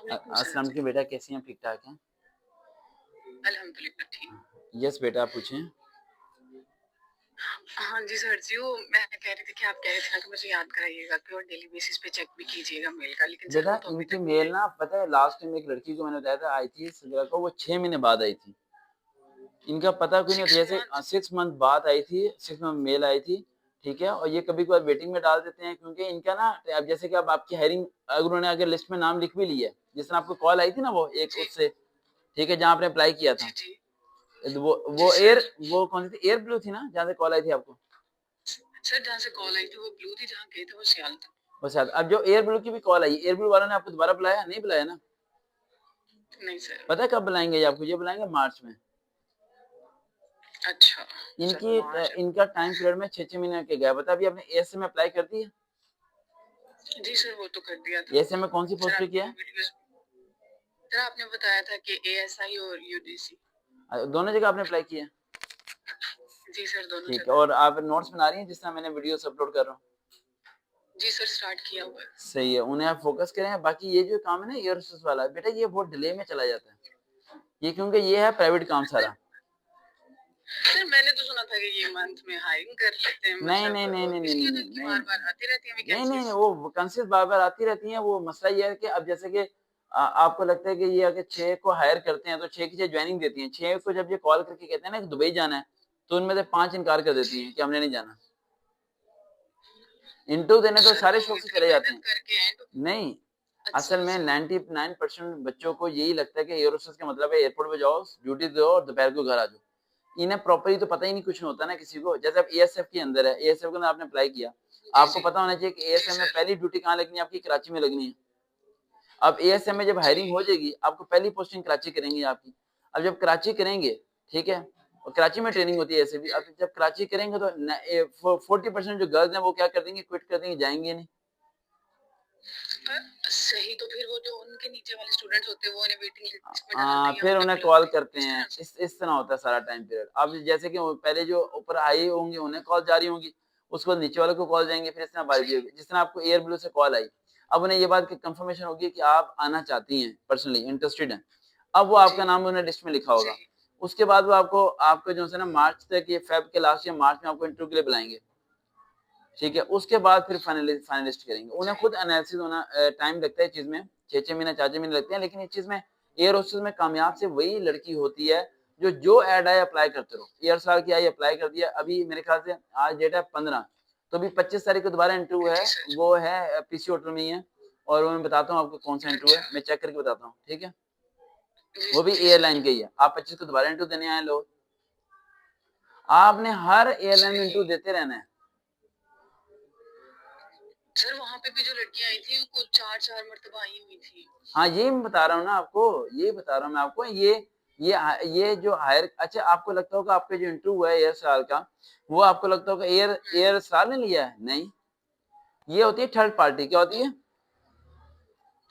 वालेकुम सलाम अस्सलाम जी। वालेकुम बेटा, कैसी हैं? ठीक ठाक हैं? अल्हम्दुलिल्लाह ठीक। यस बेटा, पूछें। हाँ जी सर जी, वो मैं कह रही थी कि आप कह रहे थे ना कि मुझे याद कराइएगा कि और डेली बेसिस पे चेक भी कीजिएगा मेल का, लेकिन सर बेटा वो तो अभी इनकी तक नहीं मेल आई। ना, पता है लास्ट टाइम एक लड़की को मैंने बताया था आई थी सजरा को, वो 6 महीने बाद आई थी। इनका पता कोई नहीं होता, 6 जैसे मंथ 6 मंथ बाद आई थी, 6 मंथ मेल आई थी, ठीक है? और ये कभी-कभार वेटिंग में डाल देते हैं क्योंकि इनका ना, अब जैसे कि अब आपकी हायरिंग अगर उन्होंने अगर लिस्ट में नाम लिख भी लिया है, जिस दिन आपको कॉल आई थी ना वो एक जी, उससे, ठीक है? जहाँ आपने अप्लाई किया जी, था। जी, तो जी सर। वो कौन-सी थी? एयर ब्लू थी ना, जहाँ से कॉल आई थी आपको? सर जहाँ से कॉल आई थी वो ब्लू थी, जहाँ गए थे वो सियाल था। वो शायद अब जो एयर ब्लू की भी कॉल आई, एयर ब्लू वालों ने आपको दोबारा बुलाया? नहीं बुलाया ना? नहीं सर। पता है कब बुलाएँगे ये आपको? ये बुलाएँगे मार्च में। अच्छा, सर मार्च है। इनका टाइम पीरियड में 6-6 महीने के गैप होता है। अभी आपने एएसए में अप्लाई कर दी है? जी सर, वो तो कर दिया था। एएसए में कौन-सी सर पोस्ट पे आपकी किया वो है? वीडियोज़ सर आपने बताया था कि एएसआई और यूडीसी। दोनों जगह आपने अप्लाई किया है? जी सर, दोनों ठीक है, जगह। और आप नोट्स बना रही हैं जिस तरह मैंने वीडियोस अपलोड कर रहा हूँ? जी सर, स्टार्ट किया हुआ है। सही है, उन्हें आप फ़ोकस करें। बाकी ये जो काम है ना एयर होस्टेस वाला, बेटा ये बहुत डिले में चला जाता है। ये क्योंकि ये है प्राइवेट काम सर सारा। सर मैंने तो सुना था कि ये मंथ में हायरिंग कर लेते हैं, नहीं, मतलब नहीं, नहीं, नहीं, नहीं, इसलिए नहीं, तो नहीं, इतनी नहीं, बार-बार आती रहती हैं नहीं, नहीं, वैकेंसीज़। नहीं, वो वैकेंसीज़ बार-बार आती रहती हैं। वो मसला ये है कि अब जैसे कि आपको लगता है कि ये अगर 6 को हायर करते हैं तो 6 की 6 जॉइनिंग देती हैं। 6 को जब ये कॉल करके कहते हैं ना कि दुबई जाना है, तो उनमें से 5 इनकार कर देती जी। हैं कि हमने नहीं जाना। इंटरव्यू देने तो सर सारे वो शौक से इतनी चले जाते मेहनत हैं। करके एंड। नहीं, अच्छा, असल में अच्छा। 99% बच्चों को यही लगता है कि एयर होस्टेस का मतलब है एयरपोर्ट पे जाओ, ड्यूटी दो और दोपहर को घर आ जाओ। इन्हें प्रॉपर्ली तो पता ही नहीं कुछ नहीं होता ना किसी को। जैसे अब एएसएफ के अंदर है, एएसएफ के अंदर आपने अप्लाई किया, जी, आपको जी। पता होना चाहिए कि जी एएसएफ में सर। पहली ड्यूटी कहाँ लगनी है आपकी? कराची में लगनी है। अब एएसएम में जब जी। हायरिंग हो जाएगी, आपको पहली पोस्टिंग कराची करेंगे आपकी। अब जब कराची करेंगे, ठीक है? और कराची में ट्रेनिंग होती है ऐसे भी। अब जब कराची करेंगे तो 40% जो गर्ल्स हैं वो क्या कर देंगी? क्विट कर देंगी, जाएँगी नहीं। सही तो फिर वो जो उनके नीचे वाले स्टूडेंट्स होते हैं वो उन्हें वेटिंग लिस्ट में डालते हैं या फिर उन्हें उन्हें कॉल बुलाते हैं, करते इस हैं। तरह से? इस तरह होता है सारा टाइम पीरियड। अब जैसे कि वो पहले जो ऊपर आए होंगे उन्हें कॉल जा रही होंगी, उसके बाद नीचे वालों को कॉल जाएँगे, फिर इस तरह बारी जी, होगी। जिस तरह आपको एयर ब्लू से कॉल आई, अब उन्हें ये बात की कन्फर्मेशन होगी कि आप आना चाहती हैं, पर्सनली इंटरेस्टेड हैं। अब वो जी, आपका नाम उन्हें लिस्ट में लिखा जी। होगा। उसके बाद वो आपको जो है ना मार्च तक, ये फ़ेब के लास्ट या मार्च में आपको इंटरव्यू के लिए बुलाएँगे। ठीक है? उसके बाद फिर फाइनलिस्ट करेंगे। उन्हें जी, खुद एनालिसिस होना टाइम लगता है इस चीज़ में, 6-6 महीने, 4-4 महीने लगते हैं, लेकिन इस चीज़ में एयर होस्टेस में कामयाब सिर्फ़ वही लड़की होती है, जो ऐड आए अप्लाई करते रहो। एयर साल की आई अप्लाई कर दिया, अभी मेरे ख़्याल से आज डेट है 15, तो अभी 25 तारीख को दोबारा इंटरव्यू है, जी सर। वो है पीसी होटल में ही है, और वो मैं बताता हूँ आपको कौन-सा इंटरव्यू है, अच्छा, मैं चेक करके बताता हूँ, ठीक है? जी, वो भी जी सर। एयरलाइन का ही है। आप 25 को दोबारा इंटरव्यू देने आए लोग। आपने हर एयरलाइन में सही। इंटरव्यू देते रहना है। सर वहाँ पे भी जो लड़कियाँ आई थी वो 4-4 मर्तबा आई हुई थी। हाँ, यही मैं बता रहा हूँ ना आपको, यही बता रहा हूँ मैं आपको। ये जो हायर, अच्छा आपको लगता होगा आपका जो इंटरव्यू हुआ है एयर साल का, वो आपको लगता होगा हुँ, एयर साल ने लिया है? नहीं, ये होती है थर्ड पार्टी। क्या होती तो है?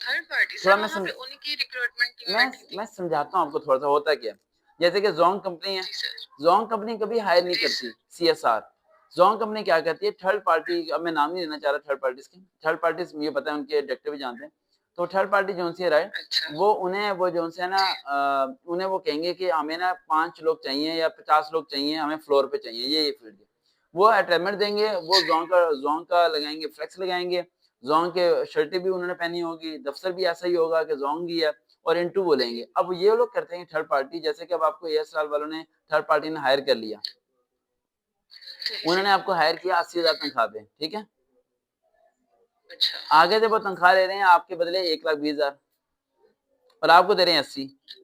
थर्ड पार्टी थोड़ा सर वहाँ पे उन्हीं की रिक्रूटमेंट टीम बैठी मैं थी। समझाता हूँ आपको थोड़ा-सा होता क्या है। जैसे कि ज़ोंग कंपनी है, जी सर। ज़ोंग कंपनी कभी हायर नहीं जी करती सर। सीएसआर। ज़ोंग कंपनी क्या करती है, थर्ड पार्टी, अब मैं नाम नहीं लेना चाह रहा थर्ड पार्टीज़ के। थर्ड पार्टीज़ मुझे पता है उनके डायरेक्टर भी जानते हैं। तो थर्ड पार्टी जो-सी है राइट, अच्छा, वो उन्हें वो जो-सी है ना जी, उन्हें वो कहेंगे कि हमें ना 5 लोग चाहिए या 50 लोग चाहिए, हमें फ्लोर पे चाहिए, ये फील्ड के। वो अटेनमेंट देंगे, वो सही। ज़ोंग का लगाएँगे, फ्लेक्स लगाएँगे, ज़ोंग के शर्टें भी उन्होंने पहनी होगी, दफ्तर भी ऐसा ही होगा कि ज़ोंग ही है, और इंटरव्यू बोलेंगे। अब ये लोग करते हैं थर्ड पार्टी, जैसे कि अब आपको एयरसेल वालों ने थर्ड पार्टी ने हायर कर लिया। सही, उन्होंने सही। आपको हायर किया 80,000 हुँ, तनख्वाह पे, ठीक है? अच्छा। आगे जब वो तनख्वाह ले रहे हैं आपके बदले 1,20,000 और आपको दे रहे हैं 80। वो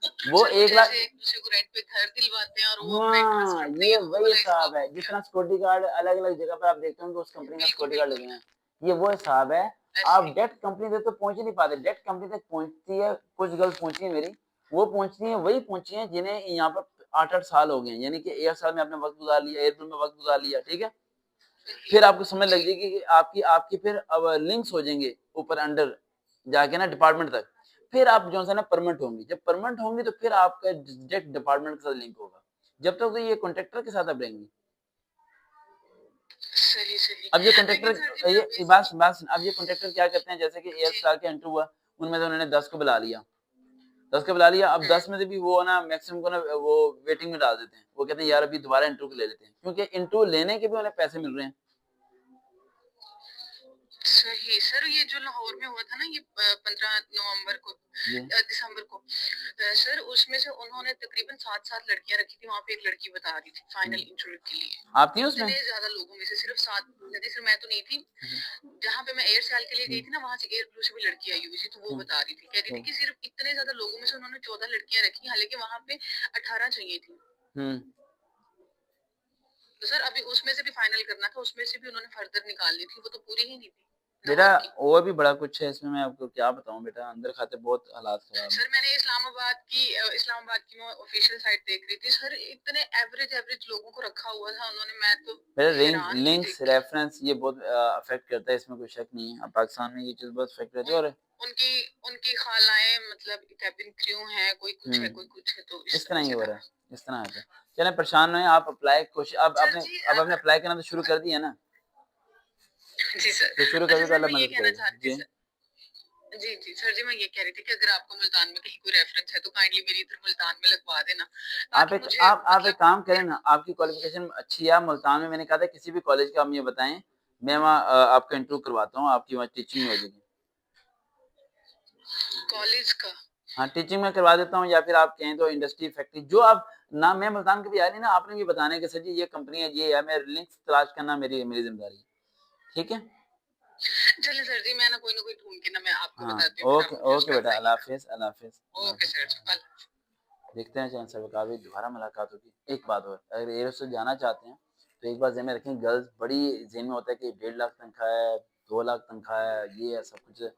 सर वो 1 लाख, जैसे एक-दूसरे को रेंट पे घर दिलवाते हैं और वो अपना एक ट्रस्ट हाँ, रखते ये हैं, वो वही वाला हिसाब हिसाब है। हो जिस गया। तरह सिक्योरिटी गार्ड अलग-अलग जगह पे आप देखते होंगे उस कंपनी का बिल्कुल, सिक्योरिटी गार्ड लगे बिल्कुल, हैं। ये वो हिसाब है। ऐसे आप ही। डायरेक्ट कंपनी तक तो पहुँच ही नहीं पाते। डायरेक्ट कंपनी तक पहुँचती है, कुछ गर्ल्स पहुँची हैं मेरी, वो पहुँचती हैं, वही पहुँची हैं जिन्हें यहाँ पर 8-8 साल हो गए हैं। यानी कि एयरसेल में आपने वक़्त गुज़ार लिया, एयरटेल में वक़्त गुज़ार लिया, ठीक है? सही। फिर आपको समझ लग जी, जाएगी कि आपकी आपकी फिर अब लिंक्स हो जाएँगे ऊपर अंडर जाके ना डिपार्टमेंट तक। फिर आप जो है ना परमानेंट होंगी। जब परमानेंट होंगी तो फिर आपका डायरेक्ट डिपार्टमेंट के साथ लिंक होगा। जब तक तो ये कॉन्ट्रैक्टर के साथ आप रहेंगी। सही, सही। अब ये लेकिन कॉन्ट्रैक्टर, सर जी मैं ये बेसिकली बात सुन, अब ये कॉन्ट्रैक्टर क्या करते हैं, जैसे कि जी, एयरस्टार का इंटरव्यू हुआ, उनमें से उन्होंने 10 को बुला लिया, 10 को बुला लिया। अब 10 में से भी वो ना मैक्सिमम को ना वो वेटिंग में डाल देते हैं। वो कहते हैं यार अभी दोबारा इंटरव्यू ले लेते हैं, क्योंकि इंटरव्यू लेने के भी उन्हें पैसे मिल रहे हैं। सही सर, ये जो लाहौर में हुआ था ना, ये 15 नवंबर को, जी। दिसंबर को, सर उसमें से उन्होंने तकरीबन 7 लड़कियां रखी थी। वहां पे एक लड़की बता रही थी फाइनल इंटरव्यू के लिए, आप थी उसमें? इतने ज्यादा लोगों में से सिर्फ 7 नहीं सर, मैं तो नहीं थी। जहाँ पे मैं एयर सेल के लिए गई थी ना, वहां से एयर ब्लू से भी लड़की आई हुई थी, तो वो बता रही थी, कह रही थी कि सिर्फ इतने ज्यादा लोगों में से उन्होंने 14 लड़कियां रखी, हालांकि वहां पे 18 चाहिए थी। तो सर अभी उसमें से भी फाइनल करना था, उसमें से भी उन्होंने फर्दर निकालनी थी, वो तो पूरी ही नहीं थी बेटा लाहौर की। और भी बड़ा कुछ है इसमें, मैं आपको क्या बताऊं बेटा, अंदर खाते बहुत हालात खराब हैं। सर मैंने इस्लामाबाद की मैं ऑफिशियल साइट देख रही थी सर, इतने एवरेज लोगों को रखा हुआ था उन्होंने, मैं तो बेटा हैरान थी लिंक्स देख के। रेफरेंस ये बहुत अफेक्ट करता है, इसमें कोई शक नहीं है। अब पाकिस्तान में ये चीज बहुत अफेक्ट करती है। उन, और उनकी उनकी खालाएं मतलब कैबिन क्रू हैं, कोई कुछ है कोई कुछ है, तो इस इस तरह तरह ही से हो था। रहा है, इस तरह होता है। चलें परेशान नहीं, आप अप्लाई कोशिश सर जी अब आपने अप्लाई करना तो शुरू कर दिया ना, जी सर। तो शुरू कर अच्छा दिया तो सर, अल्लाह मैं ये मदद कहना करेगा चाहती जी। सर, जी सर जी, मैं ये कह रही थी कि अगर आपको मुल्तान में कहीं कोई रेफरेंस है तो काइंडली मेरी इधर मुल्तान में लगवा देना, ताकि मुझे आप एक मतलब काम करें ना, आपकी क्वालिफिकेशन अच्छी है, आप मुल्तान में, मैंने कहा था किसी भी कॉलेज का आप मुझे बताएं, मैं वहाँ आपका इंटरव्यू करवाता हूँ, आपकी वहाँ टीचिंग हो जाएगी। कॉलेज का। हाँ, टीचिंग में करवा देता हूँ, या फिर आप कहें तो इंडस्ट्री फैक्ट्री जो आप ना, मैं मुल्तान कभी आया नहीं ना, आपने भी बताने कि सर जी ये कंपनी है, ये है, मैं लिंक्स तलाश करना मेरी मेरी जिम्मेदारी है। ठीक है? चलिए सर जी, मैं ना कोई ढूंढ के ना मैं आपको हाँ, बताती हूँ, फिर आप ओके मुझे उस ओके पर बेटा, अल्लाह बताइएगा। हाफिज़, अल्लाह हाफिज़, अल्लाह ओके हाफिज़। सर जी, देखते हैं चैन सर कभी दोबारा मुलाकात होगी। एक बात और, अगर एयर होस्टेस जाना चाहते हैं तो एक बात ज़हन में रखें, गर्ल्स बड़ी ज़हन में होता है कि 1.5 लाख तनख्वाह है, 2 लाख तनख्वाह है, ये है सब कुछ है।